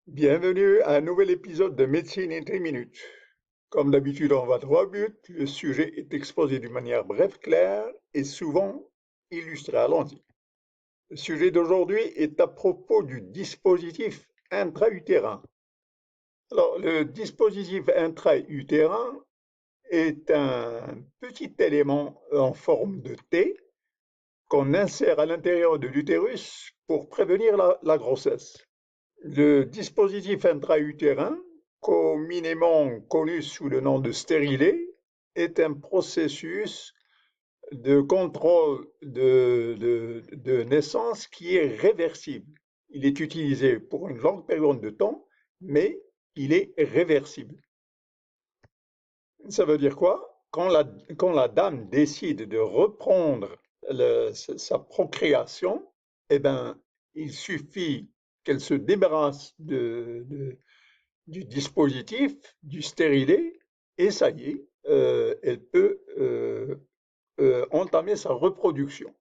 Bienvenue à un nouvel épisode de Médecine en 3 minutes. Comme d'habitude, on va droit au but. Le sujet est exposé d'une manière brève, claire et souvent illustré. Allons-y. Le sujet d'aujourd'hui est à propos du dispositif intra-utérin. Alors, le dispositif intra-utérin est un petit élément en forme de T qu'on insère à l'intérieur de l'utérus pour prévenir la grossesse. Le dispositif intra-utérin, communément connu sous le nom de stérilet, est un processus de contrôle de naissance qui est réversible. Il est utilisé pour une longue période de temps, mais il est réversible. Ça veut dire quoi? Quand la dame décide de reprendre sa procréation, eh ben, il suffit qu'elle se débarrasse du dispositif, du stérilet, et ça y est, elle peut entamer sa reproduction.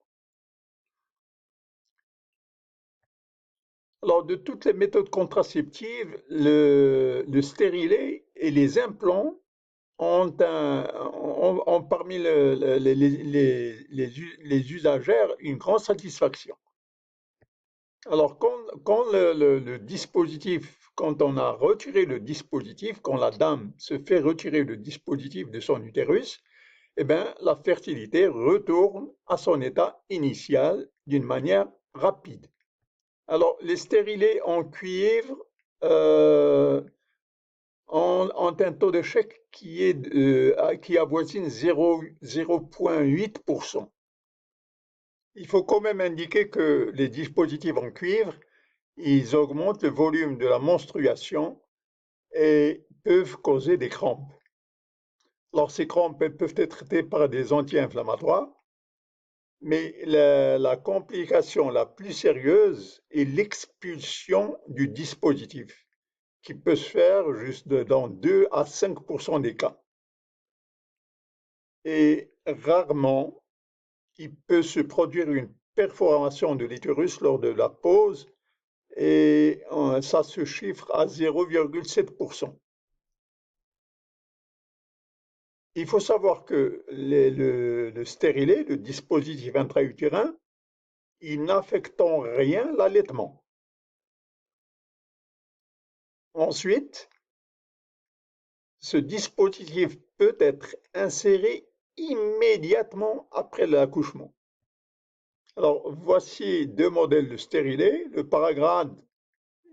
Alors, de toutes les méthodes contraceptives, le stérilet et les implants ont parmi les usagères une grande satisfaction. Alors, quand le dispositif, quand on a retiré le dispositif, quand la dame se fait retirer le dispositif de son utérus, eh bien, la fertilité retourne à son état initial d'une manière rapide. Alors, les stérilés en cuivre ont un taux d'échec qui avoisine 0,8%. Il faut quand même indiquer que les dispositifs en cuivre, ils augmentent le volume de la menstruation et peuvent causer des crampes. Alors, ces crampes peuvent être traitées par des anti-inflammatoires, mais la complication la plus sérieuse est l'expulsion du dispositif, qui peut se faire juste dans 2 à 5% des cas. Et rarement, il peut se produire une perforation de l'utérus lors de la pause et ça se chiffre à 0,7%. Il faut savoir que le stérilet, le dispositif intra-utérin, il n'affecte en rien l'allaitement. Ensuite, ce dispositif peut être inséré immédiatement après l'accouchement. Alors, voici deux modèles de stérilet. Le Paragrade,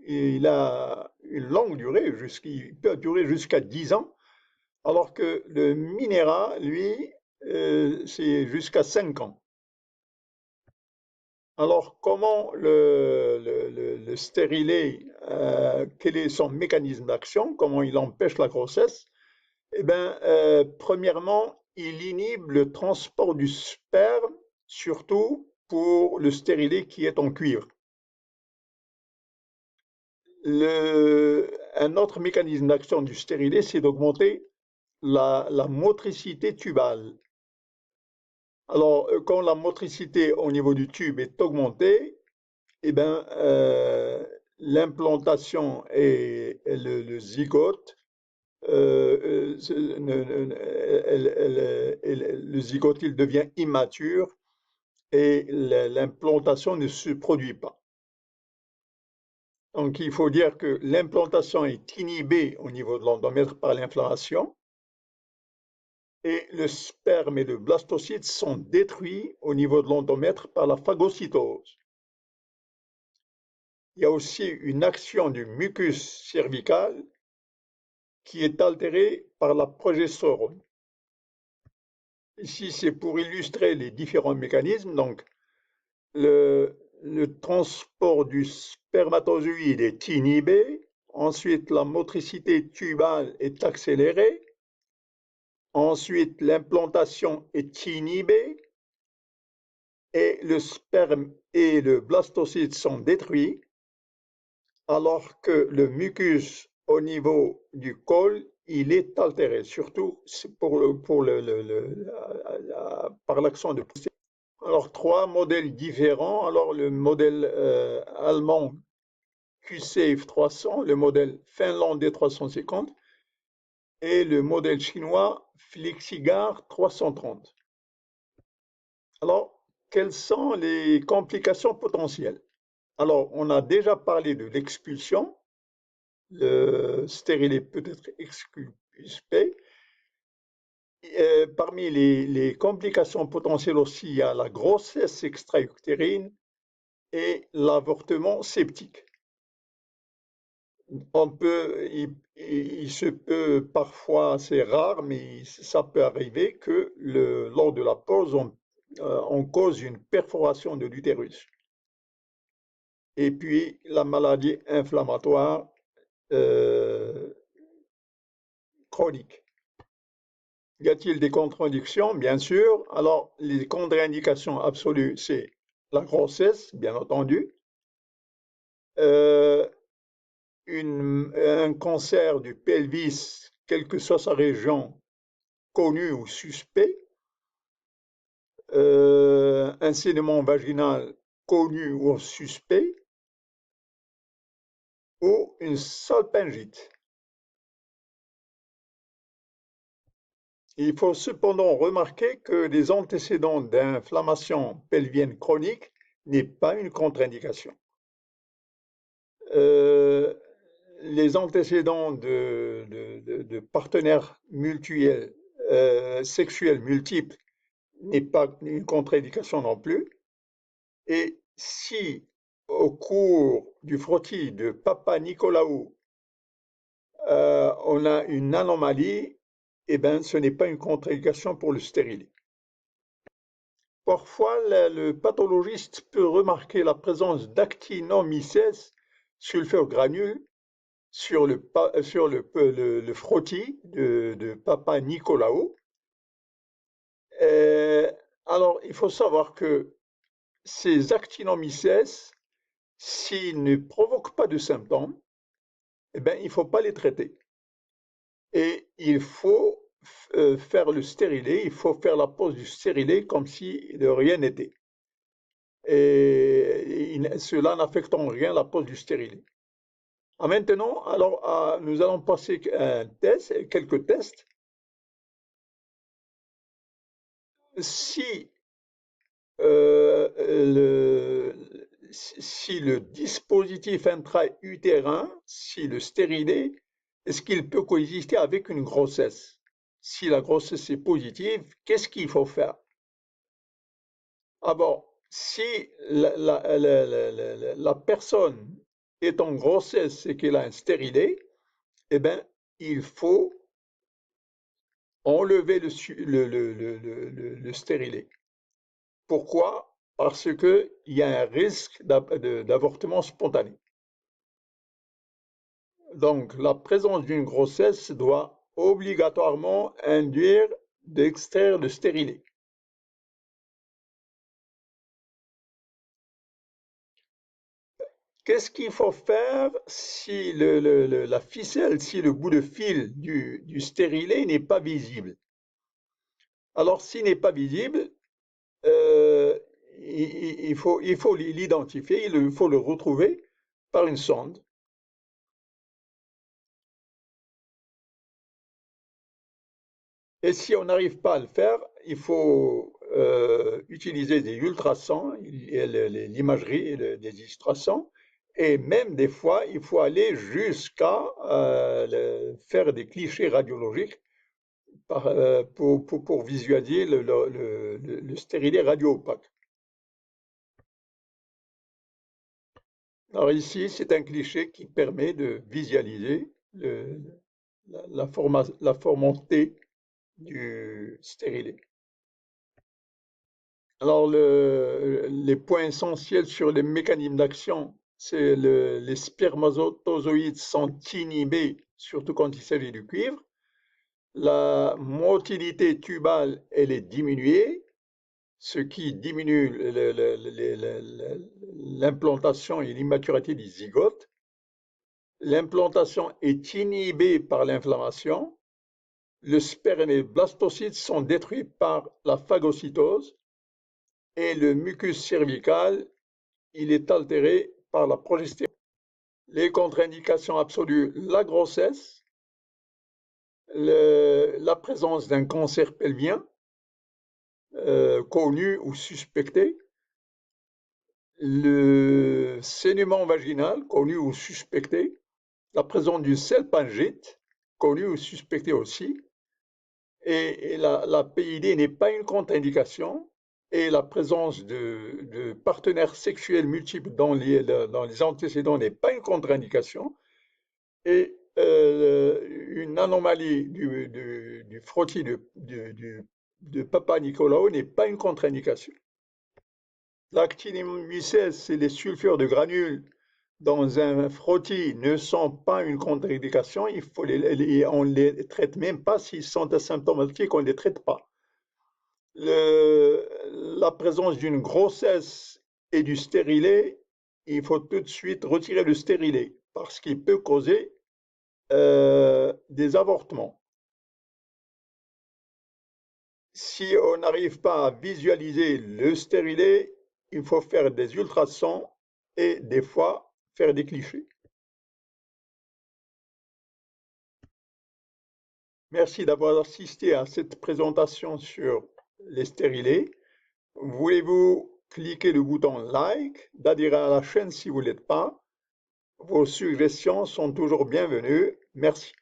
il a une longue durée, il peut durer jusqu'à 10 ans, alors que le Minera, lui, c'est jusqu'à 5 ans. Alors, comment le stérilet, quel est son mécanisme d'action, comment il empêche la grossesse? Eh bien, premièrement, il inhibe le transport du sperme, surtout pour le stérilet qui est en cuivre. Un autre mécanisme d'action du stérilet, c'est d'augmenter la motricité tubale. Alors, quand la motricité au niveau du tube est augmentée, eh ben, l'implantation et le zygote, le zygote, il devient immature et l'implantation ne se produit pas. Donc, il faut dire que l'implantation est inhibée au niveau de l'endomètre par l'inflammation et le sperme et le blastocyte sont détruits au niveau de l'endomètre par la phagocytose. Il y a aussi une action du mucus cervical qui est altérée par la progestérone. Ici, c'est pour illustrer les différents mécanismes. Donc, le transport du spermatozoïde est inhibé. Ensuite, la motricité tubale est accélérée. Ensuite, l'implantation est inhibée et le sperme et le blastocyte sont détruits, alors que le mucus au niveau du col, il est altéré, surtout par l'action de poussée. Alors, trois modèles différents. Alors, le modèle allemand Q-Save 300, le modèle finlandais 350 et le modèle chinois FlexiGuard 330. Alors, quelles sont les complications potentielles? Alors, on a déjà parlé de l'expulsion. Le stérilet peut être expulsé. Parmi les complications potentielles aussi, il y a la grossesse extra-utérine et l'avortement septique. Il se peut parfois, c'est rare, mais ça peut arriver que lors de la pause, on cause une perforation de l'utérus. Et puis la maladie inflammatoire chronique. Y a-t-il des contre-indications? Bien sûr. Alors, les contre-indications absolues, c'est la grossesse, bien entendu, un cancer du pelvis, quelle que soit sa région, connu ou suspect, un saignement vaginal connu ou suspect, ou une salpingite. Il faut cependant remarquer que les antécédents d'inflammation pelvienne chronique n'est pas une contre-indication. Les antécédents de partenaires mutuels, sexuels multiples n'est pas une contre-indication non plus. Et si au cours du frottis de Papa Nicolaou, on a une anomalie, eh ben, ce n'est pas une contre-indication pour le stérilet. Parfois, le pathologiste peut remarquer la présence d'actinomycètes sulfure-granules sur le frottis de Papa Nicolaou. Alors, il faut savoir que ces actinomycètes, s'ils ne provoquent pas de symptômes, eh ben, il ne faut pas les traiter. Et il faut faire le stérilet, il faut faire la pose du stérilet comme si de rien n'était. Et cela n'affecte en rien la pose du stérilet. Maintenant, alors, nous allons passer quelques tests. Si le dispositif intra-utérin, si le stérilet, est-ce qu'il peut coexister avec une grossesse? Si la grossesse est positive, qu'est-ce qu'il faut faire? Bon, si la personne est en grossesse et qu'elle a un stérilet, eh bien, il faut enlever le stérilet. Pourquoi? Parce qu'il y a un risque d'avortement spontané. Donc, la présence d'une grossesse doit obligatoirement induire d'extraire le stérilet. Qu'est-ce qu'il faut faire si la ficelle, si le bout de fil du stérilet n'est pas visible? Alors, s'il n'est pas visible, il faut l'identifier, il faut le retrouver par une sonde. Et si on n'arrive pas à le faire, il faut utiliser des ultrasons, l'imagerie des ultrasons, et même des fois, il faut aller jusqu'à faire des clichés radiologiques pour visualiser le stérilet radio-opaque. Alors ici, c'est un cliché qui permet de visualiser la formalité du stérilet. Alors, les points essentiels sur les mécanismes d'action, c'est les spermatozoïdes sont inhibés, surtout quand il s'agit du cuivre. La motilité tubale, elle est diminuée, ce qui diminue l'implantation et l'immaturité du zygote. L'implantation est inhibée par l'inflammation. Le sperme et les blastocytes sont détruits par la phagocytose. Et le mucus cervical, il est altéré par la progestérone. Les contre-indications absolues, la grossesse, la présence d'un cancer pelvien connu ou suspecté, le saignement vaginal connu ou suspecté, la présence d'une salpingite connue ou suspectée aussi, et la PID n'est pas une contre-indication, et la présence de partenaires sexuels multiples dans les antécédents n'est pas une contre-indication, et une anomalie du frottis de Papa Nicolaou n'est pas une contre-indication. L'actinomycèse et les sulfures de granules dans un frottis ne sont pas une contre-indication, on ne les traite même pas s'ils sont asymptomatiques, on ne les traite pas. La présence d'une grossesse et du stérilet, il faut tout de suite retirer le stérilet parce qu'il peut causer des avortements. Si on n'arrive pas à visualiser le stérilet, il faut faire des ultrasons et des fois faire des clichés. Merci d'avoir assisté à cette présentation sur les stérilés. Voulez-vous cliquer le bouton like, d'adhérer à la chaîne si vous ne l'êtes pas? Vos suggestions sont toujours bienvenues. Merci.